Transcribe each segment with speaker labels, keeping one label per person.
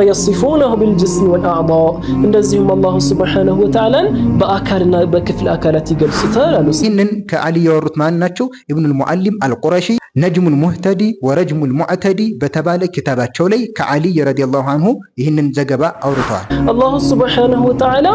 Speaker 1: يصفونه بالجسم والأعضاء እንደዚሁም አላሁ ሱብሓነሁ ወተዓላ በአካልና በክፍል አካላት ይገልጹታል አሉ።
Speaker 2: ይህንን ከአሊ ያወሩት ማን ናቸው? ኢብኑል ሙዓሊም አልቁረሺ ነጅሙል ሙህተዲ ወረጅሙል ሙዕተዲ በተባለ ኪታባቸው ላይ ከአሊ ረዲየላሁ አንሁ ይህንን ዘገባ አውርተዋል።
Speaker 1: አላሁ ሱብሓነሁ ወተዓላ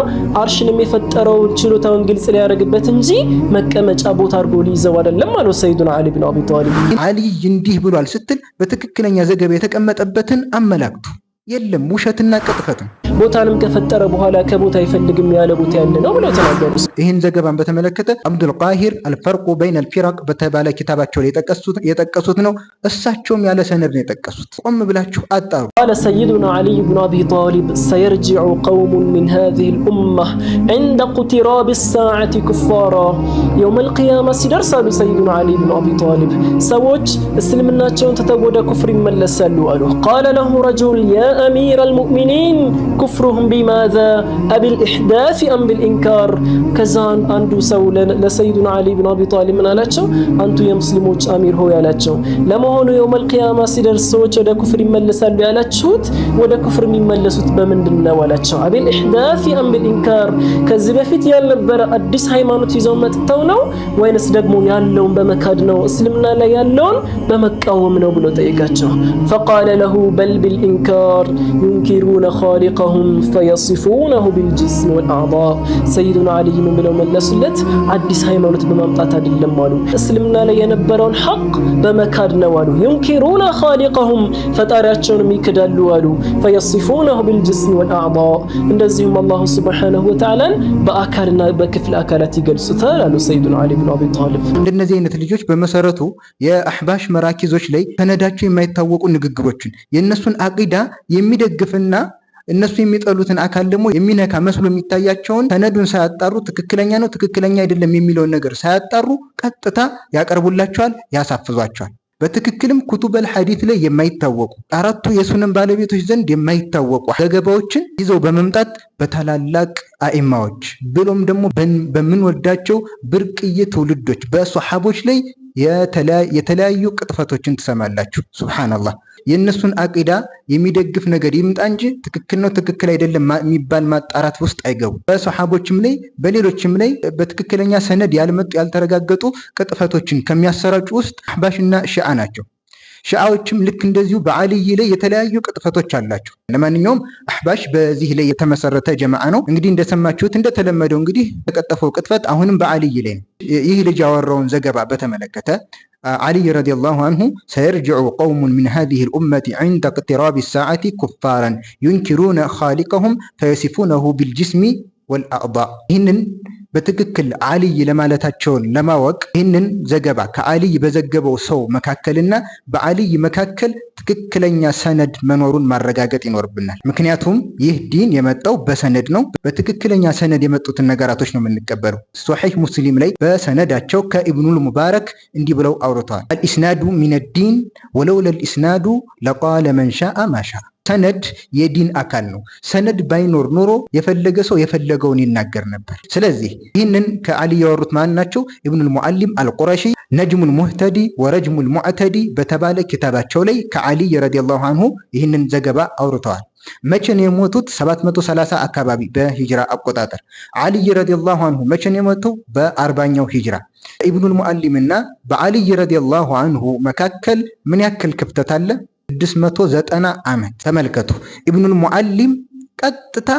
Speaker 1: አርሽንም የፈጠረው ችሎታውን ግልጽ ሊያደርግበት እንጂ መቀመጫ ቦታ አድርጎ ሊይዘው አይደለም አሉ ሰይዱና አሊ ብን አቢ ጣሊብ።
Speaker 2: አሊ እንዲህ ብሏል ስትል በትክክለኛ ዘገባ የተቀመጠበትን አመላክቱ። የለም ውሸትና ቅጥፈትም
Speaker 1: ቦታንም ከፈጠረ በኋላ ከቦታ አይፈልግም ያለ ቦታ ያለ ነው ብለው ተናገሩ።
Speaker 2: ይህን ዘገባን በተመለከተ አብዱል ቃሂር አልፈርቁ በይን አልፊራቅ በተባለ ኪታባቸው ላይ የጠቀሱት ነው። እሳቸውም ያለ ሰነድ ነው የጠቀሱት። ቆም ብላችሁ አጣሩ።
Speaker 1: ቃለ ሰይዱና አሊ ብን አቢ ጣሊብ ሰየርጂዑ ቀውሙን ሚን ሃዚሂ ልኡመህ ዐንደ ኢቅቲራቢ ሰዓቲ ኩፋራ የውመል ቂያማ ሲደርስ አሉ ሰይዱና አሊ ብን አቢ ጣሊብ ሰዎች እስልምናቸውን ትተው ወደ ኩፍር ይመለሳሉ አሉ። ቃለ ለሁ ረጁል ያ አሚረል ሙእሚኒን ኩፍሩሁም ቢማዛ አቢል ኢሕዳስ አም ቢልኢንካር። ከዛን አንዱ ሰው ለሰይዱና አሊ ብን አቢ ጣሊብ ምን አላቸው? አንቱ የሙስሊሞች አሚር ሆይ አላቸው፣ ለመሆኑ የውመል ቂያማ ሲደርስ ሰዎች ወደ ኩፍር ይመለሳሉ ያላችሁት ወደ ኩፍር የሚመለሱት በምንድን ነው አላቸው። አቢል ኢሕዳስ አም ቢልኢንካር፣ ከዚህ በፊት ያልነበረ አዲስ ሃይማኖት ይዘው መጥተው ነው ወይንስ ደግሞ ያለውን በመካድ ነው? እስልምና ላይ ያለውን በመቃወም ነው ብሎ ጠየቃቸው። ፈቃለ ለሁ በል ቢልኢንካር ዩንኪሩነ ኻሊቀሁም ፈየሲፉነሁ ቢልጅስም ወልአዕዳእ። ሰይዱና አሊ ምን ብለው መለሱለት? አዲስ ሃይማኖት በማምጣት አይደለም አሉ፣ እስልምና ላይ የነበረውን ሐቅ በመካድ ነው አሉ። ዩንኪሩነ ኻሊቀሁም ፈጣሪያቸውንም ይክዳሉ አሉ። ፈየሲፉነሁ ቢልጅስም ወልአዕዳእ እንደዚሁም አላሁ ሱብሓነሁ ወተዓላን በአካልና በክፍል አካላት ይገልጹታል አሉ ሰይዱና አሊ ብን አቢ ጣሊብ።
Speaker 2: እንደነዚህ አይነት ልጆች በመሰረቱ የአህባሽ መራኪዞች ላይ ሰነዳቸው የማይታወቁ ንግግሮችን የእነሱን አቂዳ የሚደግፍና እነሱ የሚጠሉትን አካል ደግሞ የሚነካ መስሎ የሚታያቸውን ሰነዱን ሳያጣሩ ትክክለኛ ነው ትክክለኛ አይደለም የሚለውን ነገር ሳያጣሩ ቀጥታ ያቀርቡላቸዋል፣ ያሳፍዟቸዋል። በትክክልም ኩቱበል ሐዲት ላይ የማይታወቁ አራቱ የሱነን ባለቤቶች ዘንድ የማይታወቁ ዘገባዎችን ይዘው በመምጣት በታላላቅ አኢማዎች ብሎም ደግሞ በምንወዳቸው ብርቅዬ ትውልዶች በሷሐቦች ላይ የተለያዩ ቅጥፈቶችን ትሰማላችሁ። ሱብሃንአላህ። የእነሱን አቂዳ የሚደግፍ ነገር ይምጣ እንጂ ትክክል ነው ትክክል አይደለም የሚባል ማጣራት ውስጥ አይገቡ። በሰሃቦችም ላይ በሌሎችም ላይ በትክክለኛ ሰነድ ያልመጡ ያልተረጋገጡ ቅጥፈቶችን ከሚያሰራጩ ውስጥ አህባሽና ሺዓ ናቸው። ሺዓዎችም ልክ እንደዚሁ በአልይ ላይ የተለያዩ ቅጥፈቶች አላቸው። ለማንኛውም አህባሽ በዚህ ላይ የተመሰረተ ጀማዓ ነው። እንግዲህ እንደሰማችሁት እንደተለመደው እንግዲህ የተቀጠፈው ቅጥፈት አሁንም በአልይ ላይ ነው። ይህ ልጅ ያወራውን ዘገባ በተመለከተ አሊ ረዲየላሁ አንሁ ሰየርጅዑ ቀውሙን ሚን ሃዚሂ ልኡመቲ ዐንደ ኢቅቲራቢ ሰዓቲ ኩፋራን ዩንኪሩነ ኻሊቀሁም ፈየሲፉነሁ ቢልጅስሚ ወልአዕዳእ። ይህንን በትክክል አልይ ለማለታቸውን ለማወቅ ይህንን ዘገባ ከአልይ በዘገበው ሰው መካከልና በአልይ መካከል ትክክለኛ ሰነድ መኖሩን ማረጋገጥ ይኖርብናል። ምክንያቱም ይህ ዲን የመጣው በሰነድ ነው። በትክክለኛ ሰነድ የመጡትን ነገራቶች ነው የምንቀበለው። ሶሒህ ሙስሊም ላይ በሰነዳቸው ከኢብኑል ሙባረክ እንዲህ ብለው አውርተዋል። አልኢስናዱ ሚነ ዲን ወለውለል ኢስናዱ ለቃለ መን ሻአ ማሻ። ሰነድ የዲን አካል ነው። ሰነድ ባይኖር ኖሮ የፈለገ ሰው የፈለገውን ይናገር ነበር። ስለዚህ ይህንን ከአሊ ያወሩት ማን ናቸው? ኢብኑል ሙዓሊም አልቁረሺ ነጅሙል ሙህተዲ ወረጅሙል ሙዕተዲ በተባለ ኪታባቸው ላይ ከአሊ ረዲየላሁ አንሁ ይህንን ዘገባ አውርተዋል። መቼ ነው የሞቱት? 730 አካባቢ በሂጅራ አቆጣጠር። አሊ ረዲየላሁ አንሁ መቼ ነው የሞተው? በ40ኛው ሂጅራ። ኢብኑል ሙዓሊም እና በአሊ ረዲየላሁ አንሁ መካከል ምን ያክል ክፍተት አለ? 690 ዓመት። ተመልከቱ። ኢብኑል ሙዓሊም ቀጥታ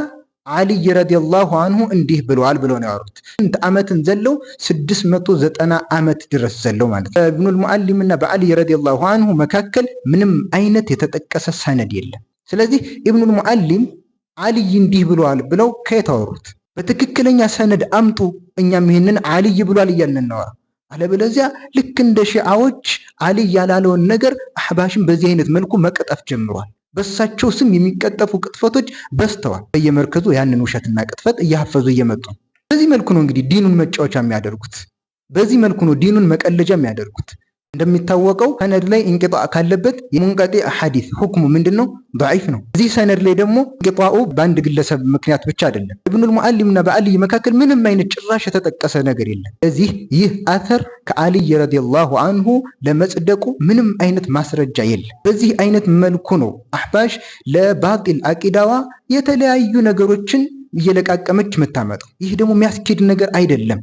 Speaker 2: አሊ ረዲየላሁ አንሁ እንዲህ ብለዋል ብለው ነው ያወሩት። ስንት ዓመትን ዘለው? 690 ዓመት ድረስ ዘለው ማለት ነው። ኢብኑል ሙዓሊም እና በአሊ ረዲየላሁ አንሁ መካከል ምንም አይነት የተጠቀሰ ሰነድ የለም። ስለዚህ ኢብኑል ሙዓሊም አልይ እንዲህ ብለዋል ብለው ከየት አወሩት? በትክክለኛ ሰነድ አምጡ፣ እኛም ይህንን አልይ ብሏል እያልን እናወራ። አለበለዚያ ልክ እንደ ሺዓዎች አልይ ያላለውን ነገር አህባሽን በዚህ አይነት መልኩ መቀጠፍ ጀምሯል። በሳቸው ስም የሚቀጠፉ ቅጥፈቶች በስተዋል። በየመርከዙ ያንን ውሸትና ቅጥፈት እያሐፈዙ እየመጡ ነው። በዚህ መልኩ ነው እንግዲህ ዲኑን መጫወቻ የሚያደርጉት። በዚህ መልኩ ነው ዲኑን መቀለጃ የሚያደርጉት። እንደሚታወቀው ሰነድ ላይ እንቅጣዕ ካለበት የሙንቀጢዕ ሐዲስ ሁክሙ ምንድነው? ضعيف ነው። እዚህ ሰነድ ላይ ደግሞ እንቅጣዑ በአንድ ግለሰብ ምክንያት ብቻ አይደለም። ኢብኑል ሙዓሊምና በአልይ መካከል ምንም አይነት ጭራሽ የተጠቀሰ ነገር የለም። ስለዚህ ይህ አተር ከአልይ ረዲየላሁ አንሁ ለመጽደቁ ምንም አይነት ማስረጃ የለም። በዚህ አይነት መልኩ ነው አህባሽ ለባጢል አቂዳዋ የተለያዩ ነገሮችን እየለቃቀመች የምታመጣው። ይህ ደግሞ የሚያስኬድ ነገር አይደለም።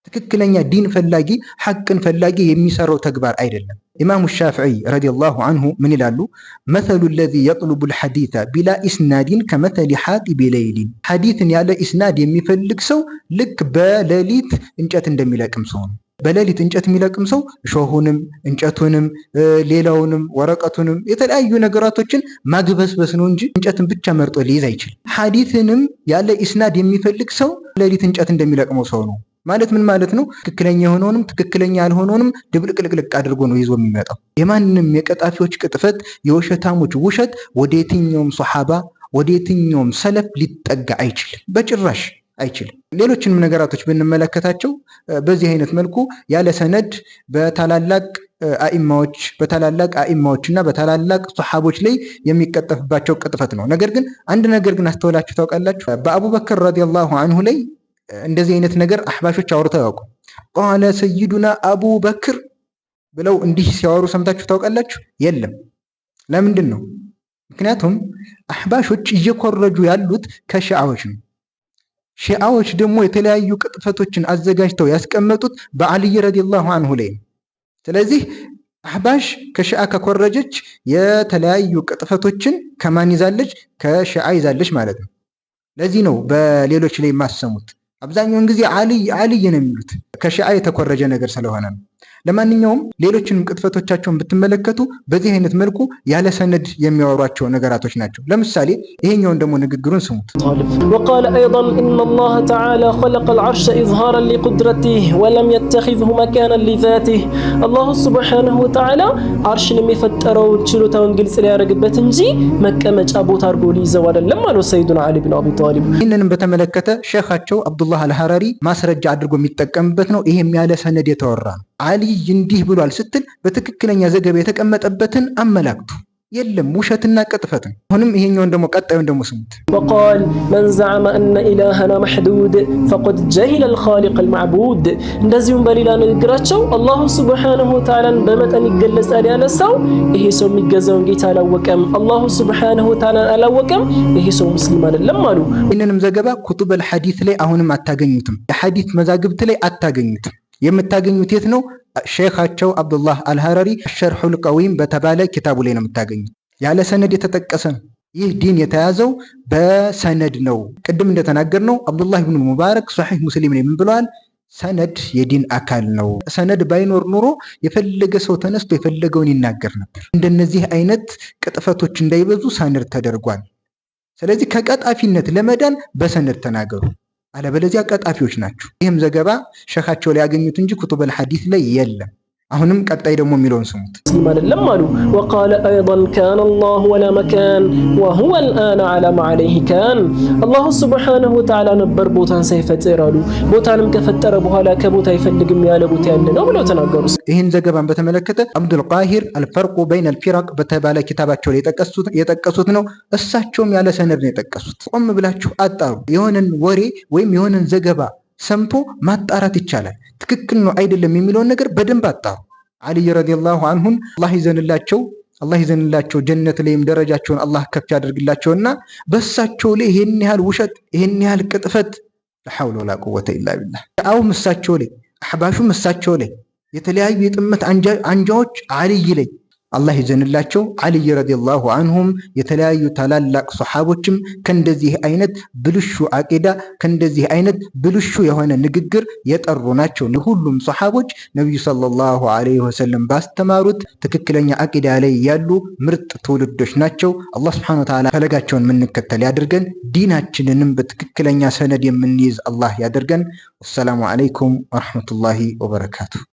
Speaker 2: ትክክለኛ ዲን ፈላጊ ሐቅን ፈላጊ የሚሰራው ተግባር አይደለም። ኢማሙ ሻፊዒ ረዲየላሁ አንሁ ምን ይላሉ? መሰሉ ለዚ የጥሉቡ ልሐዲተ ቢላ ኢስናዲን ከመተሊ ሓጢቢ ለይሊን። ሐዲትን ያለ ኢስናድ የሚፈልግ ሰው ልክ በሌሊት እንጨት እንደሚለቅም ሰው ነው። በሌሊት እንጨት የሚለቅም ሰው እሾሁንም እንጨቱንም ሌላውንም ወረቀቱንም የተለያዩ ነገራቶችን ማግበስበስ ነው እንጂ እንጨትን ብቻ መርጦ ሊይዝ አይችልም። ሐዲትንም ያለ ኢስናድ የሚፈልግ ሰው ሌሊት እንጨት እንደሚለቅመው ሰው ነው። ማለት ምን ማለት ነው? ትክክለኛ የሆነውንም ትክክለኛ ያልሆነውንም ድብልቅልቅልቅ አድርጎ ነው ይዞ የሚመጣው። የማንም የቀጣፊዎች ቅጥፈት፣ የውሸታሞች ውሸት ወደ የትኛውም ሶሓባ ወደ የትኛውም ሰለፍ ሊጠጋ አይችልም፣ በጭራሽ አይችልም። ሌሎችንም ነገራቶች ብንመለከታቸው በዚህ አይነት መልኩ ያለ ሰነድ በታላላቅ አኢማዎችና በታላላቅ ሶሓቦች ላይ የሚቀጠፍባቸው ቅጥፈት ነው። ነገር ግን አንድ ነገር ግን አስተውላችሁ ታውቃላችሁ? በአቡበክር ረዲየላሁ አንሁ ላይ እንደዚህ አይነት ነገር አህባሾች አውርተው ያውቁ? ቃለ ሰይዱና አቡበክር ብለው እንዲህ ሲያወሩ ሰምታችሁ ታውቃላችሁ? የለም። ለምንድን ነው? ምክንያቱም አህባሾች እየኮረጁ ያሉት ከሺዓዎች ነው። ሺዓዎች ደግሞ የተለያዩ ቅጥፈቶችን አዘጋጅተው ያስቀመጡት በአልይ ረዲየላሁ አንሁ ላይ ነው። ስለዚህ አህባሽ ከሺዓ ከኮረጀች የተለያዩ ቅጥፈቶችን ከማን ይዛለች? ከሺዓ ይዛለች ማለት ነው። ለዚህ ነው በሌሎች ላይ የማሰሙት አብዛኛውን ጊዜ አልይ ነው የሚሉት ከሺዓ የተኮረጀ ነገር ስለሆነ ነው። ለማንኛውም ሌሎችንም ቅጥፈቶቻቸውን ብትመለከቱ በዚህ አይነት መልኩ ያለ ሰነድ የሚያወሯቸው ነገራቶች ናቸው። ለምሳሌ ይሄኛውን ደግሞ ንግግሩን ስሙት።
Speaker 1: وقال أيضا إن الله تعالى خلق العرش إظهارا لقدرته ولم يتخذه مكانا لذاته. الله سبحانه وتعالى عرشን የሚፈጠረው ችሎታውን ግልጽ ሊያደርግበት እንጂ መቀመጫ ቦታ አድርጎ ሊይዘው አይደለም አሉ ሰይዱና አሊ ብን አቢ ጣሊብ።
Speaker 2: ይህንንም በተመለከተ ሼኻቸው አብዱላህ አልሐራሪ ማስረጃ አድርጎ የሚጠቀምበት ነው። ይሄም ያለ ሰነድ የተወራ ነው። አልይ እንዲህ ብሏል ስትል በትክክለኛ ዘገባ የተቀመጠበትን አመላክቱ። የለም ውሸትና ቅጥፈት ነው። አሁንም ይሄኛውን ደግሞ ቀጣዩን ደግሞ ስሙት።
Speaker 1: وقال من زعم ان الهنا محدود فقد جهل الخالق المعبود. እንደዚሁም በሌላ ንግግራቸው አላሁ ሱብሓነሁ ወተዓላን በመጠን ይገለጻል ያለ ሰው ይሄ ሰው የሚገዛውን ጌታ አላወቀም፣ አላሁ ሱብሓነሁ ወተዓላን አላወቀም፣ ይሄ ሰው ሙስሊም አይደለም አሉ።
Speaker 2: ይህንንም ዘገባ ኩቱበል ሐዲስ ላይ አሁንም አታገኙትም። የሐዲስ መዛግብት ላይ አታገኙትም። የምታገኙት የት ነው? ሼኻቸው አብዱላህ አልሐራሪ ሸርሑል ቀዊም በተባለ ኪታቡ ላይ ነው የምታገኙት። ያለ ሰነድ የተጠቀሰ ነው። ይህ ዲን የተያዘው በሰነድ ነው። ቅድም እንደተናገርነው አብዱላህ ብን ሙባረክ ሶሒህ ሙስሊም ላይ ምን ብለዋል? ሰነድ የዲን አካል ነው። ሰነድ ባይኖር ኑሮ የፈለገ ሰው ተነስቶ የፈለገውን ይናገር ነበር። እንደነዚህ አይነት ቅጥፈቶች እንዳይበዙ ሰነድ ተደርጓል። ስለዚህ ከቀጣፊነት ለመዳን በሰነድ ተናገሩ፣ አለበለዚያ ቀጣፊዎች ናቸው። ይህም ዘገባ ሸኻቸው ላይ ያገኙት እንጂ ኩቱበል ሐዲስ ላይ የለም። አሁንም ቀጣይ ደግሞ የሚለውን ስሙት።
Speaker 1: ሙስሊም አይደለም አሉ። وقال ايضا كان الله ولا مكان وهو الان على ما عليه كان. الله سبحانه وتعالى ነበር ቦታን ሳይፈጥር አሉ። ቦታንም ከፈጠረ በኋላ ከቦታ አይፈልግም ያለ ቦታ ያለ ነው ብለው ተናገሩ።
Speaker 2: ይህን ዘገባን በተመለከተ አብዱል ቃሂር አልፈርቁ በይነ አልፊራቅ በተባለ ኪታባቸው ላይ የጠቀሱት ነው። እሳቸውም ያለ ሰነድ ነው የጠቀሱት። ቆም ብላችሁ አጣሩ። የሆነን ወሬ ወይም የሆነን ዘገባ ሰምቶ ማጣራት ይቻላል። ትክክል ነው አይደለም የሚለውን ነገር በደንብ አጣሩ። አልይ ረዲየላሁ አንሁን አላህ ይዘንላቸው ጀነት ላይም ደረጃቸውን አላህ ከፍ ያደርግላቸውና በእሳቸው ላይ ይሄን ያህል ውሸት ይሄን ያህል ቅጥፈት ለሐውለ ወላ ቁወተ ኢላ ቢላህ አውም እሳቸው ላይ አህባሹም እሳቸው ላይ የተለያዩ የጥመት አንጃዎች አልይ ላይ አላህ ይዘንላቸው። አልይ ረዲየላሁ አንሁም የተለያዩ ታላላቅ ሶሓቦችም ከእንደዚህ አይነት ብልሹ አቂዳ ከእንደዚህ አይነት ብልሹ የሆነ ንግግር የጠሩ ናቸው። ሁሉም ሶሓቦች ነቢዩ ሰለላሁ ዐለይሂ ወሰለም ባስተማሩት ትክክለኛ አቂዳ ላይ ያሉ ምርጥ ትውልዶች ናቸው። አላህ ሱብሓነሁ ወተዓላ ፈለጋቸውን የምንከተል ያድርገን። ዲናችንንም በትክክለኛ ሰነድ የምንይዝ አላህ ያድርገን። ወሰላሙ ዐለይኩም ወረሕመቱላሂ ወበረካቱ።